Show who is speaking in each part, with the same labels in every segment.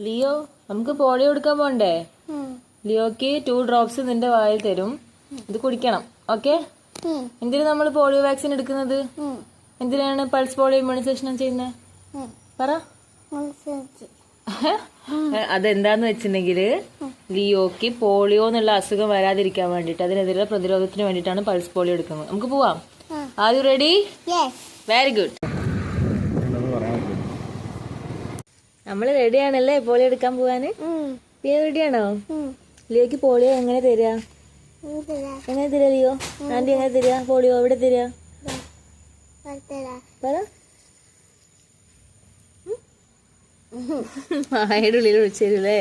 Speaker 1: Leo നമുക്ക് polio കൊടുക്കാൻ പോണ്ടേ? ലിയോക്ക് 2 ഡ്രോപ്സ് നിന്റെ വായിൽ തരും, ഇത് കുടിക്കണം. ഓക്കെ? എന്തിനാ നമ്മൾ പോളിയോ വാക്സിൻ എടുക്കുന്നത്? എന്തിനാണ് പൾസ് പോളിയോ ഇമ്മ്യൂണൈസേഷൻ ചെയ്യുന്നത്? പറ. അതെന്താന്ന് വെച്ചിട്ടുണ്ടെങ്കില് ലിയോക്ക് പോളിയോ എന്നുള്ള അസുഖം വരാതിരിക്കാൻ വേണ്ടിട്ട്, അതിനെതിരെ പ്രതിരോധത്തിന് വേണ്ടിയിട്ടാണ് പൾസ് പോളിയോ എടുക്കുന്നത്. നമുക്ക് പോവാം. Are you ready? Very good. നമ്മള് റെഡിയാണല്ലേ പോളിയോ എടുക്കാൻ പോവാന്? ലിയോ റെഡിയാണോ? ലിയോക്ക് പോളിയോ എങ്ങനെ തരിക? എങ്ങനെ തരാ ലിയോ? ആന്റി എങ്ങനെ തരിക പോളിയോ? എവിടെ തരിക? പറ. വായുടെ ഉള്ളിൽ വിളിച്ചു തരൂല്ലേ?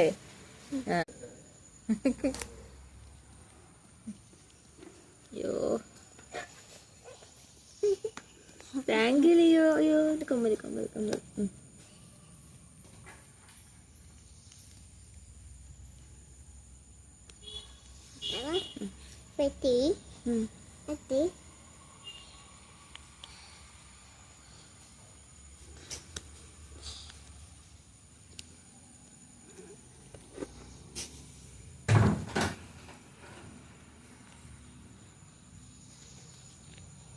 Speaker 1: അയ്യോ, താങ്ക് യു ലിയോ. അയ്യോ, കമ്മല് കമ്മല് കമ്മല്.
Speaker 2: Pretty. Pretty.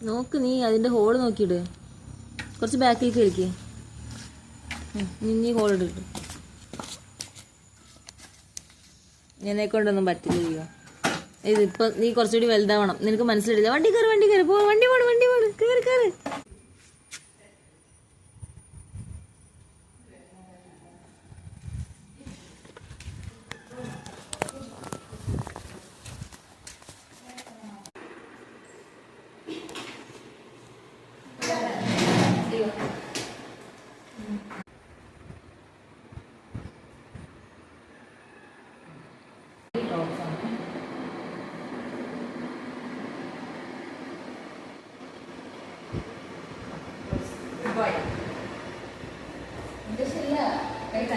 Speaker 1: നോക്ക്, നീ അതിന്റെ ഹോള് നോക്കിയിട്. കുറച്ച് ബാക്കിലേക്ക് കളിക്ക്. നീ ഹോൾ ഇട്ടിട്ട്. എന്നെ കൊണ്ടൊന്നും പറ്റില്ല. ഇതിപ്പോ നീ കുറച്ചുകൂടി വലുതാവണം. നിനക്ക് മനസ്സിലില്ല. വണ്ടി കയറി വണ്ടി കയറി പോ. വണ്ടി പോണം വണ്ടി പോണം. കയറി കയറി. Boy. Itu sih ya, kayak